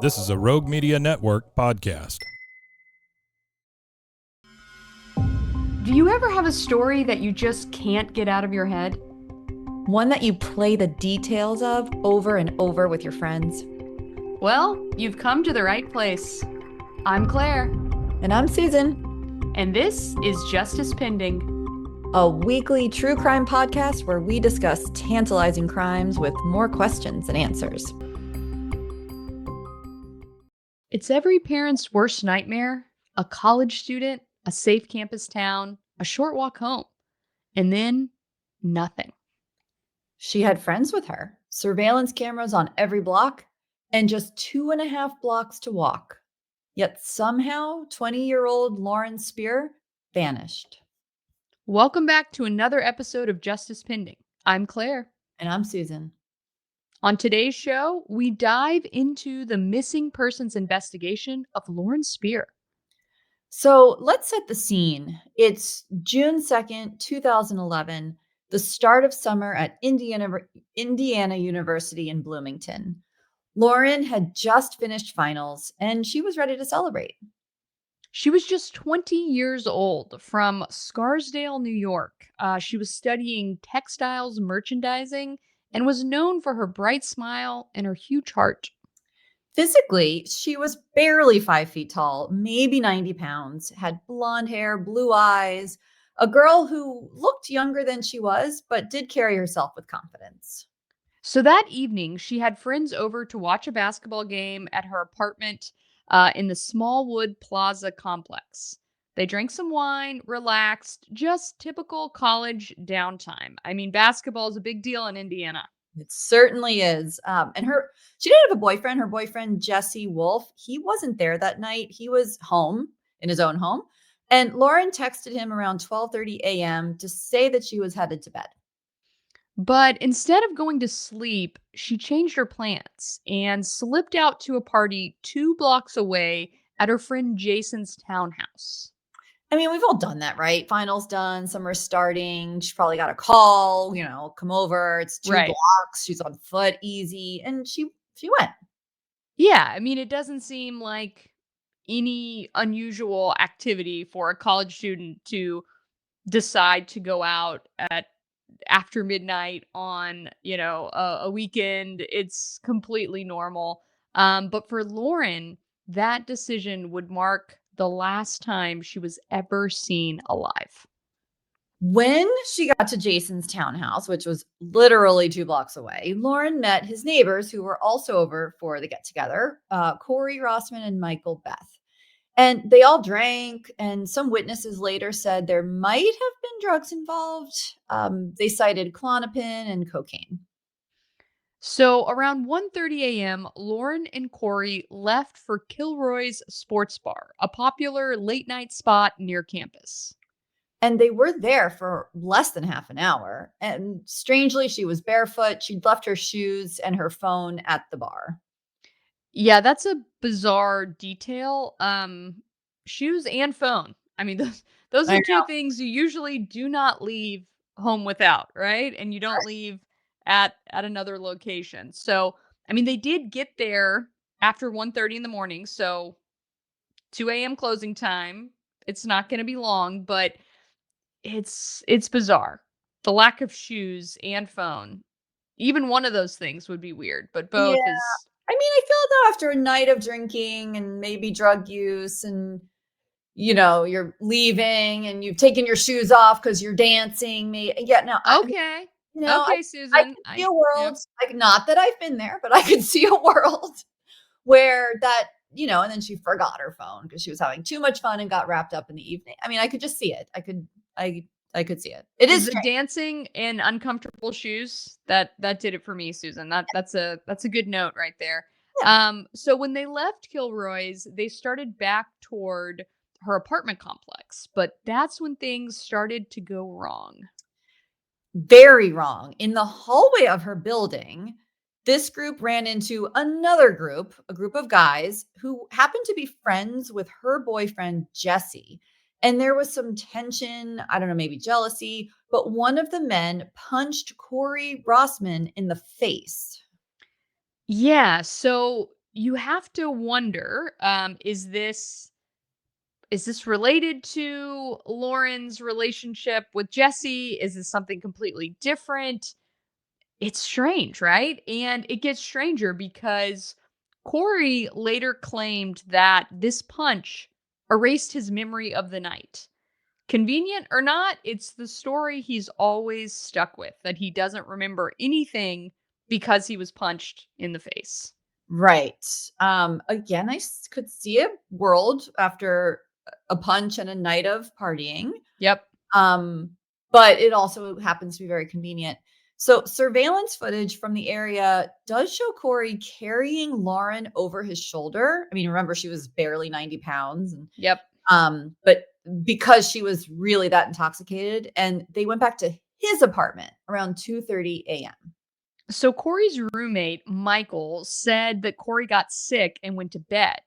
This is a Rogue Media Network podcast. Do you ever have a story that you just can't get out of your head? One that you play the details of over and over with your friends? Well, you've come to the right place. I'm Claire. And I'm Susan. And this is Justice Pending, a weekly true crime podcast where we discuss tantalizing crimes with more questions than answers. It's every parent's worst nightmare: a college student, a safe campus town, a short walk home, and then nothing. She had friends with her, surveillance cameras on every block, and just 2.5 blocks to walk. Yet somehow 20-year-old Lauren Spierer vanished. Welcome back to another episode of Justice Pending. I'm Claire. And I'm Susan. On today's show, we dive into the missing persons investigation of Lauren Spierer. So let's set the scene. It's June 2nd, 2011, the start of summer at Indiana University in Bloomington. Lauren had just finished finals and she was ready to celebrate. She was just 20 years old, from Scarsdale, New York. She was studying textiles merchandising and was known for her bright smile and her huge heart. Physically, she was barely 5 feet tall, maybe 90 pounds, had blonde hair, blue eyes, a girl who looked younger than she was, but did carry herself with confidence. So that evening, she had friends over to watch a basketball game at her apartment in the Smallwood Plaza complex. They drank some wine, relaxed, just typical college downtime. I mean, basketball is a big deal in Indiana. It certainly is. She did have a boyfriend. Her boyfriend, Jesse Wolf, he wasn't there that night. He was home in his own home. And Lauren texted him around 12:30 a.m. to say that she was headed to bed. But instead of going to sleep, she changed her plans and slipped out to a party 2 blocks away at her friend Jason's townhouse. I mean, we've all done that, right? Finals done, summer's starting. She probably got a call, come over. It's 2 blocks. She's on foot, easy. And she went. Yeah, I mean, it doesn't seem like any unusual activity for a college student to decide to go out at after midnight on, a weekend. It's completely normal. But for Lauren, that decision would mark the last time she was ever seen alive. When she got to Jason's townhouse, which was literally 2 blocks away, Lauren met his neighbors who were also over for the get together, Corey Rossman and Michael Beth. And they all drank, and some witnesses later said there might have been drugs involved. They cited Klonopin and cocaine. So around 1:30 a.m., Lauren and Corey left for Kilroy's Sports Bar, a popular late-night spot near campus. And they were there for less than half an hour. And strangely, she was barefoot. She'd left her shoes and her phone at the bar. Yeah, that's a bizarre detail. Shoes and phone. I mean, those are two things you usually do not leave home without, right? And you don't leave at another location. So, I mean, they did get there after 1:30 in the morning, so 2 a.m. closing time. It's not going to be long, but it's bizarre. The lack of shoes and phone. Even one of those things would be weird, but both is. I mean, I feel though after a night of drinking and maybe drug use and, you're leaving and you've taken your shoes off because you're dancing. Okay. Okay, Susan. I could see a world, not that I've been there, but I could see a world where that, and then she forgot her phone because she was having too much fun and got wrapped up in the evening. I mean, I could just see it. I could see it. It is the dancing in uncomfortable shoes that did it for me, Susan. That's a good note right there. Yeah. So when they left Kilroy's, they started back toward her apartment complex, but that's when things started to go wrong. Very wrong. In the hallway of her building, this group ran into another group, a group of guys who happened to be friends with her boyfriend, Jesse. And there was some tension, I don't know, maybe jealousy, but one of the men punched Corey Rossman in the face. Yeah, so you have to wonder, is this related to Lauren's relationship with Jesse? Is this something completely different? It's strange, right? And it gets stranger because Corey later claimed that this punch erased his memory of the night. Convenient or not, it's the story he's always stuck with, that he doesn't remember anything because he was punched in the face. Right. Again, could see a world after a punch and a night of partying. Yep. Um, but it also happens to be very convenient. So surveillance footage from the area does show Corey carrying Lauren over his shoulder. I mean, remember she was barely 90 pounds and Yep. but because she was really that intoxicated, and they went back to his apartment around 2:30 a.m. So Corey's roommate, Michael, said that Corey got sick and went to bed.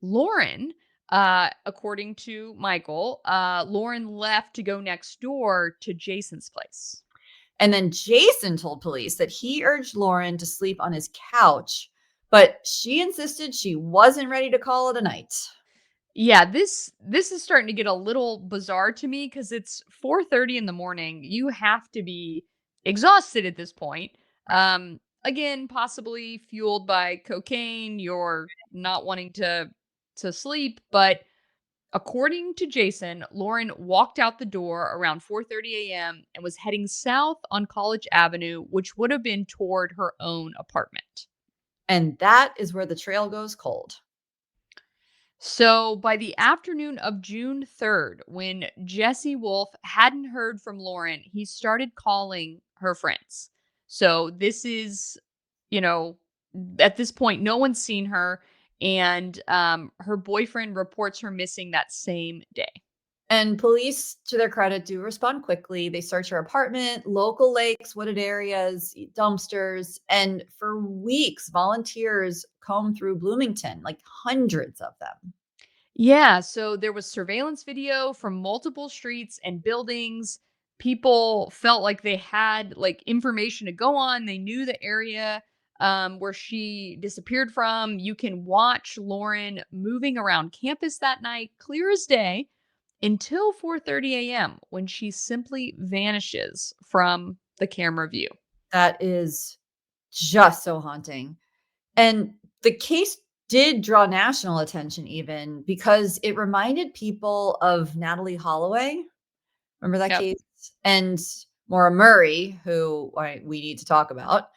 Lauren, according to Michael, Lauren left to go next door to Jason's place. And then Jason told police that he urged Lauren to sleep on his couch, but she insisted she wasn't ready to call it a night. Yeah, this is starting to get a little bizarre to me because it's 4:30 in the morning. You have to be exhausted at this point. Again, possibly fueled by cocaine. You're not wanting to sleep, but according to Jason, Lauren walked out the door around 4:30 a.m. and was heading south on College Avenue, which would have been toward her own apartment. And that is where the trail goes cold. So by the afternoon of June 3rd, when Jesse Wolf hadn't heard from Lauren, he started calling her friends. So this is, you know, at this point, no one's seen her, and her boyfriend reports her missing that same day. And police, to their credit, do respond quickly. They search her apartment, local lakes, wooded areas, dumpsters, and for weeks, volunteers comb through Bloomington, like hundreds of them. Yeah, so there was surveillance video from multiple streets and buildings. People felt like they had like information to go on. They knew the area where she disappeared from. You can watch Lauren moving around campus that night, clear as day, until 4:30 a.m. when she simply vanishes from the camera view. That is just so haunting. And the case did draw national attention even because it reminded people of Natalie Holloway. Remember that Yep. case? And Maura Murray, who we need to talk about.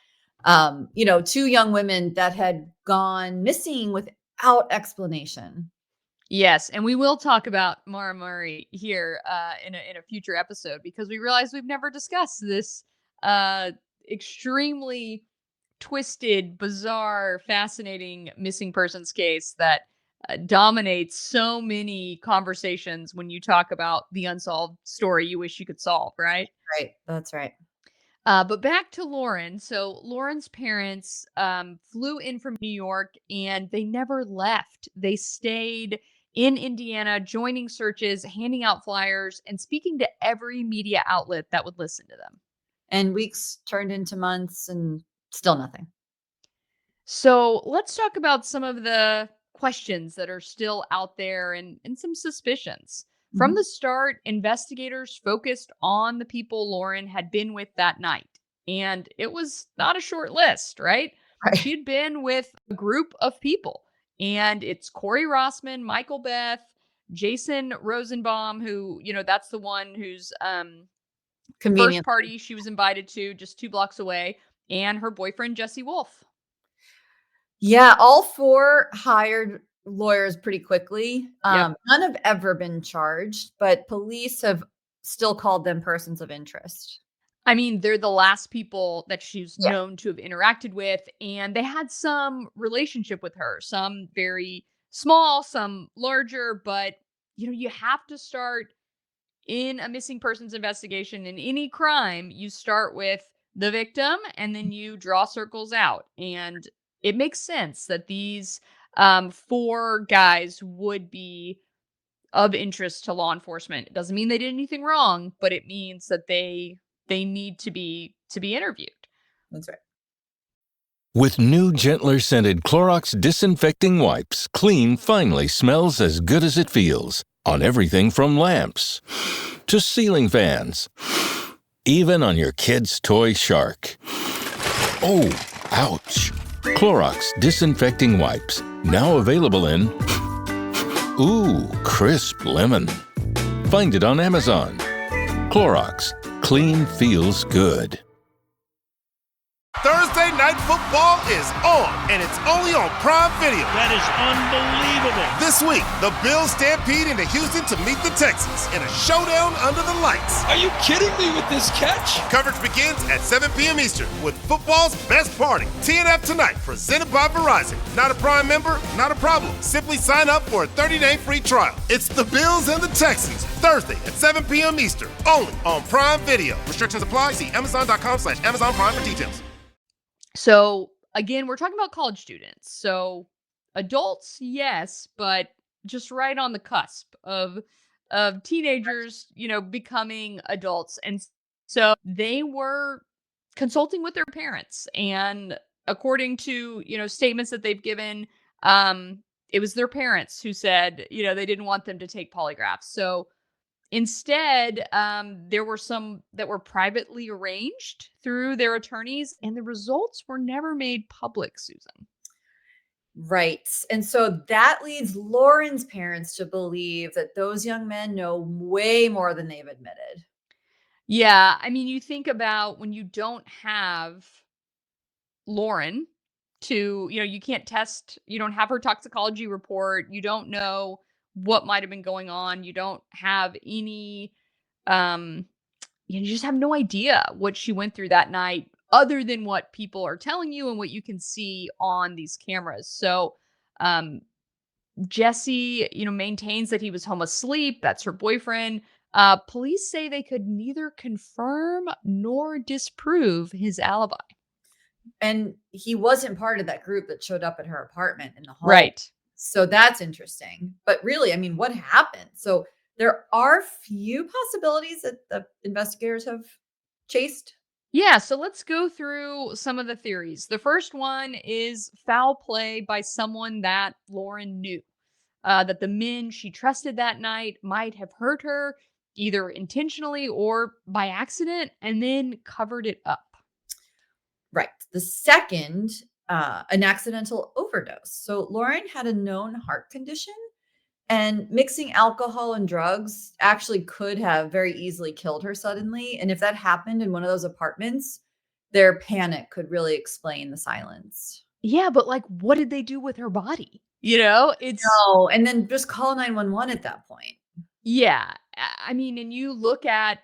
Two young women that had gone missing without explanation. Yes, and we will talk about Mara Murray here in a future episode because we realize we've never discussed this uh, extremely twisted, bizarre, fascinating missing persons case that dominates so many conversations when you talk about the unsolved story you wish you could solve, right? Right. That's right. But back to Lauren. So Lauren's parents flew in from New York and they never left. They stayed in Indiana, joining searches, handing out flyers, and speaking to every media outlet that would listen to them. And weeks turned into months and still nothing. So let's talk about some of the questions that are still out there and some suspicions. From Mhm. the start, investigators focused on the people Lauren had been with that night. And it was not a short list, right? Right. She had been with a group of people. And it's Corey Rossman, Michael Beth, Jason Rosenbaum, who, that's the one whose first Convenient. party she was invited to just 2 blocks away, and her boyfriend, Jesse Wolf. Yeah, all four hired lawyers pretty quickly. Yep. None have ever been charged, but police have still called them persons of interest. I mean, they're the last people that she's Yeah. known to have interacted with, and they had some relationship with her, some very small, some larger, but you have to start in a missing persons investigation in any crime, you start with the victim and then you draw circles out. And it makes sense that these four guys would be of interest to law enforcement. It doesn't mean they did anything wrong, but it means that they need to be interviewed. That's right. With new, gentler scented Clorox disinfecting wipes, clean finally smells as good as it feels. On everything from lamps to ceiling fans. Even on your kid's toy shark. Oh, ouch. Clorox disinfecting wipes. Now available in crisp lemon. Find it on Amazon. Clorox. Clean feels good. Thursday Night Football is on, and it's only on Prime Video. That is unbelievable. This week, the Bills stampede into Houston to meet the Texans in a showdown under the lights. Are you kidding me with this catch? Coverage begins at 7 p.m. Eastern with football's best party. TNF Tonight, presented by Verizon. Not a Prime member? Not a problem. Simply sign up for a 30-day free trial. It's the Bills and the Texans, Thursday at 7 p.m. Eastern, only on Prime Video. Restrictions apply. See Amazon.com/Amazon Prime for details. So again, we're talking about college students. So adults, yes, but just right on the cusp of teenagers, becoming adults. And so they were consulting with their parents. And according to, statements that they've given, it was their parents who said, they didn't want them to take polygraphs. So instead, there were some that were privately arranged through their attorneys, and the results were never made public, Susan. Right. And so that leads Lauren's parents to believe that those young men know way more than they've admitted. Yeah. I mean, you think about when you don't have Lauren you can't test, you don't have her toxicology report, you don't know what might have been going on, you don't have any you just have no idea what she went through that night other than what people are telling you and what you can see on these cameras. So Jesse, maintains that he was home asleep. That's her boyfriend. Police say they could neither confirm nor disprove his alibi. And he wasn't part of that group that showed up at her apartment in the hall. Right. So that's interesting. But really, I mean, what happened? So there are few possibilities that the investigators have chased. Yeah, so let's go through some of the theories. The first one is foul play by someone that Lauren knew. That the men she trusted that night might have hurt her, either intentionally or by accident, and then covered it up. Right. The second, an accidental overdose. So Lauren had a known heart condition, and mixing alcohol and drugs actually could have very easily killed her suddenly. And if that happened in one of those apartments, their panic could really explain the silence. Yeah, but what did they do with her body? It's No, and then just call 911 at that point. Yeah. I mean, and you look at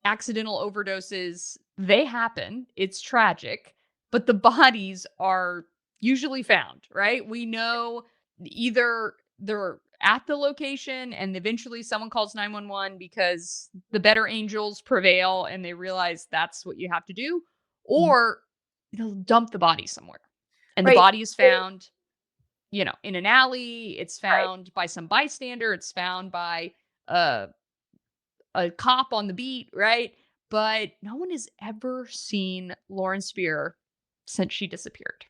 accidental overdoses, they happen. It's tragic, but the bodies are usually found, right? We know either they're at the location and eventually someone calls 911 because the better angels prevail and they realize that's what you have to do, or they'll dump the body somewhere. And the body is found, in an alley. It's found by some bystander. It's found by a cop on the beat, right? But no one has ever seen Lauren Spierer since she disappeared.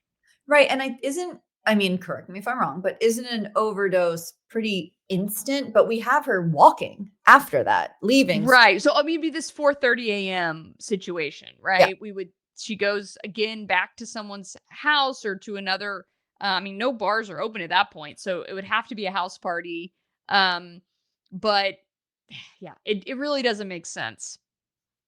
Right. And correct me if I'm wrong, but isn't an overdose pretty instant? But we have her walking after that, leaving. Right. So, it'd be this 4:30 a.m. situation, right? Yeah. She goes again back to someone's house or to another. No bars are open at that point. So it would have to be a house party. But yeah, it really doesn't make sense.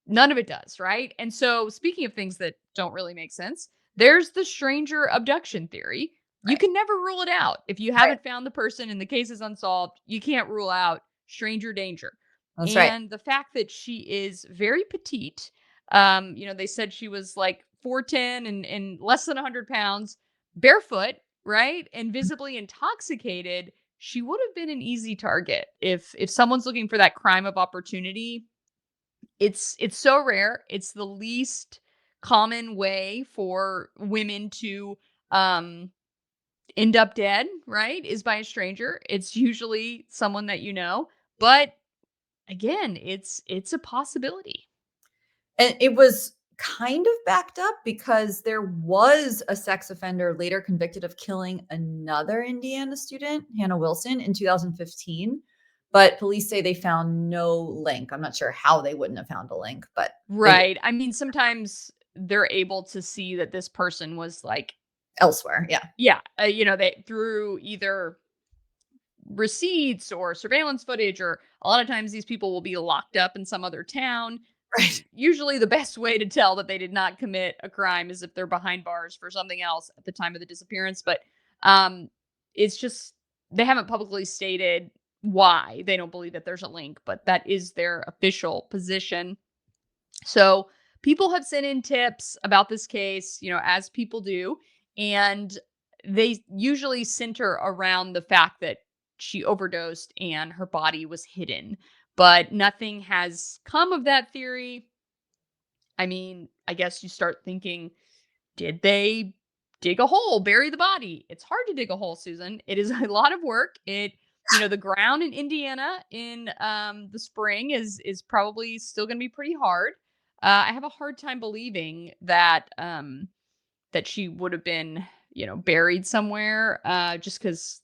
None of it does, right? And so speaking of things that don't really make sense, there's the stranger abduction theory. You can never rule it out. If you haven't found the person and the case is unsolved, you can't rule out stranger danger. That's and the fact that she is very petite, they said she was 4'10" and less than 100 pounds, barefoot, right? And visibly intoxicated. She would have been an easy target if someone's looking for that crime of opportunity. It's so rare. It's the least common way for women to end up dead, right? Is by a stranger. It's usually someone that you know. But again, it's a possibility. And it was kind of backed up because there was a sex offender later convicted of killing another Indiana student, Hannah Wilson, in 2015. But police say they found no link. I'm not sure how they wouldn't have found a link, but they Right. I mean, sometimes they're able to see that this person was like, elsewhere. Yeah. yeah, they through either receipts or surveillance footage, or a lot of times these people will be locked up in some other town. Right. Usually the best way to tell that they did not commit a crime is if they're behind bars for something else at the time of the disappearance. But um it's just they haven't publicly stated why they don't believe that there's a link, but that is their official position. So people have sent in tips about this case, as people do, and they usually center around the fact that she overdosed and her body was hidden. But nothing has come of that theory. I mean, I guess you start thinking, did they dig a hole, bury the body? It's hard to dig a hole, Susan. It is a lot of work. The ground in Indiana in the spring is probably still going to be pretty hard. I have a hard time believing that that she would have been, buried somewhere, just because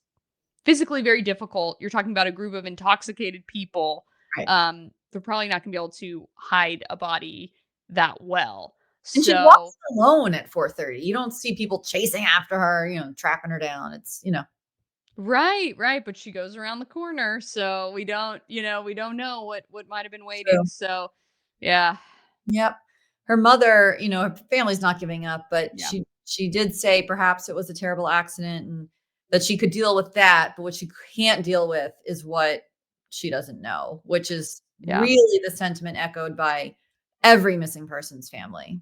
physically very difficult. You're talking about a group of intoxicated people. Right. They're probably not going to be able to hide a body that well. And she So walks alone at 4:30. You don't see people chasing after her, tracking her down. It's, right, right, but she goes around the corner, so we don't know what might have been true. waiting. So, yeah, Yep. Her mother, her family's not giving up, but yeah, she did say perhaps it was a terrible accident and that she could deal with that, but what she can't deal with is what she doesn't know, which is yeah. really the sentiment echoed by every missing person's family.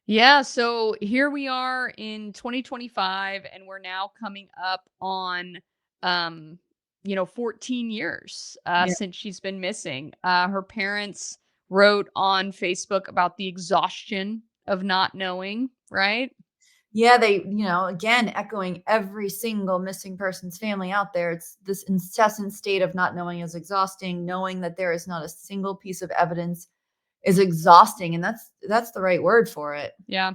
Yeah, so here we are in 2025, and we're now coming up on 14 years Yeah. since she's been missing. Her parents wrote on Facebook about the exhaustion of not knowing, right? Yeah, they, again, echoing every single missing person's family out there. It's this incessant state of not knowing is exhausting. Knowing that there is not a single piece of evidence is exhausting, and that's the right word for it. Yeah.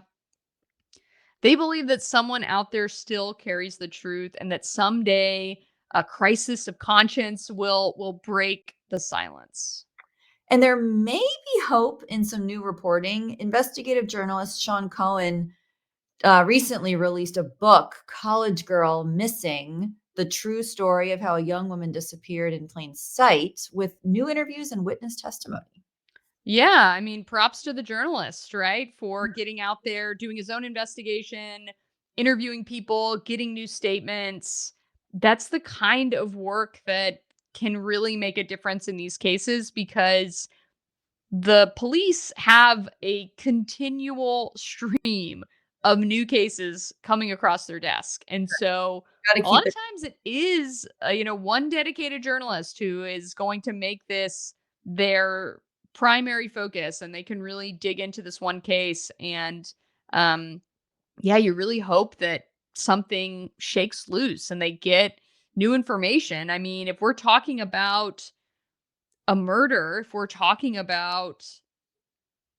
They believe that someone out there still carries the truth, and that someday a crisis of conscience will break the silence. And there may be hope in some new reporting. Investigative journalist Sean Cohen recently released a book, College Girl Missing: The True Story of How a Young Woman Disappeared in Plain Sight, with new interviews and witness testimony. Yeah, I mean, props to the journalist, right? For getting out there, doing his own investigation, interviewing people, getting new statements. That's the kind of work that can really make a difference in these cases, because the police have a continual stream of new cases coming across their desk. And so Got to a lot keep of it. times it is, one dedicated journalist who is going to make this their primary focus, and they can really dig into this one case. And yeah, you really hope that something shakes loose and they get new information. I mean, if we're talking about a murder, if we're talking about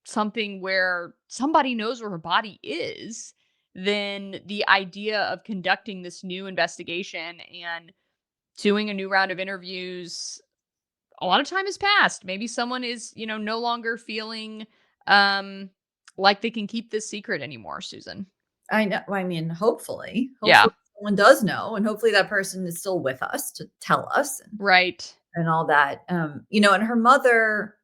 something where somebody knows where her body is, then the idea of conducting this new investigation and doing a new round of interviews, a lot of time has passed. Maybe someone is, no longer feeling um like they can keep this secret anymore, Susan. I know. I mean, hopefully Yeah, someone does know, and hopefully that person is still with us to tell us right. and all that. And her mother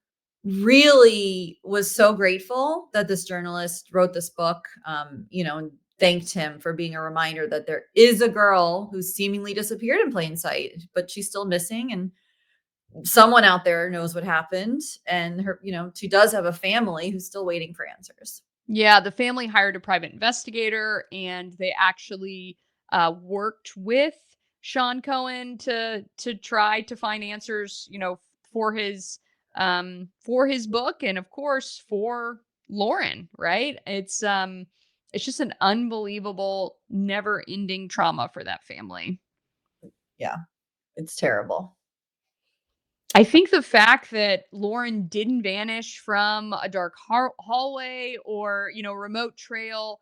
really was so grateful that this journalist wrote this book, and thanked him for being a reminder that there is a girl who seemingly disappeared in plain sight, but she's still missing. And someone out there knows what happened. And she does have a family who's still waiting for answers. Yeah, the family hired a private investigator, and they actually worked with Sean Cohen to try to find answers, for his book, and of course for Lauren, right? It's just an unbelievable, never-ending trauma for that family. Yeah, it's terrible. I think the fact that Lauren didn't vanish from a dark hallway or, remote trail,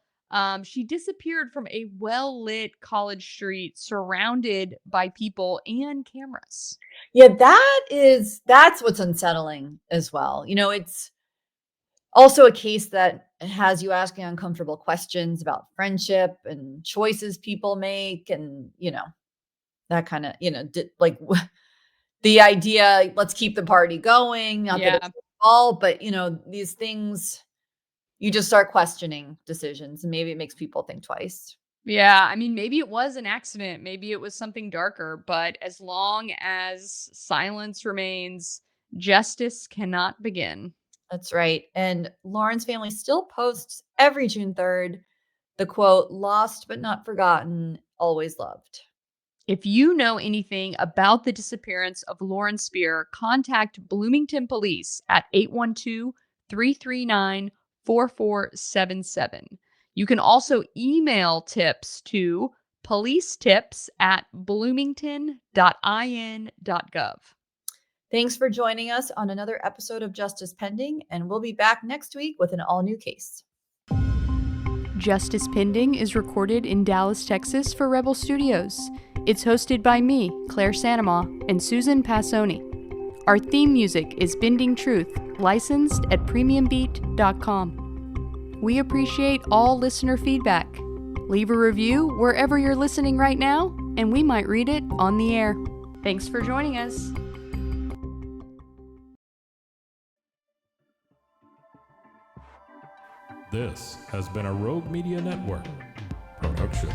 she disappeared from a well-lit college street surrounded by people and cameras. Yeah, that's what's unsettling as well. It's also a case that has you asking uncomfortable questions about friendship and choices people make, and that kind of like the idea, let's keep the party going, not that Yeah. it's all, but these things, you just start questioning decisions, and maybe it makes people think twice. Yeah, I mean, maybe it was an accident, maybe it was something darker, but as long as silence remains, justice cannot begin. That's right. And Lauren's family still posts every June 3rd the quote, lost but not forgotten, always loved. If you know anything about the disappearance of Lauren Spierer, contact Bloomington Police at 812-339-4477. You can also email tips to policetips@bloomington.in.gov. Thanks for joining us on another episode of Justice Pending, and we'll be back next week with an all-new case. Justice Pending is recorded in Dallas, Texas for Rebel Studios. It's hosted by me, Claire Sanama, and Susan Passoni. Our theme music is Bending Truth, licensed at premiumbeat.com. We appreciate all listener feedback. Leave a review wherever you're listening right now, and we might read it on the air. Thanks for joining us. This has been a Rogue Media Network production.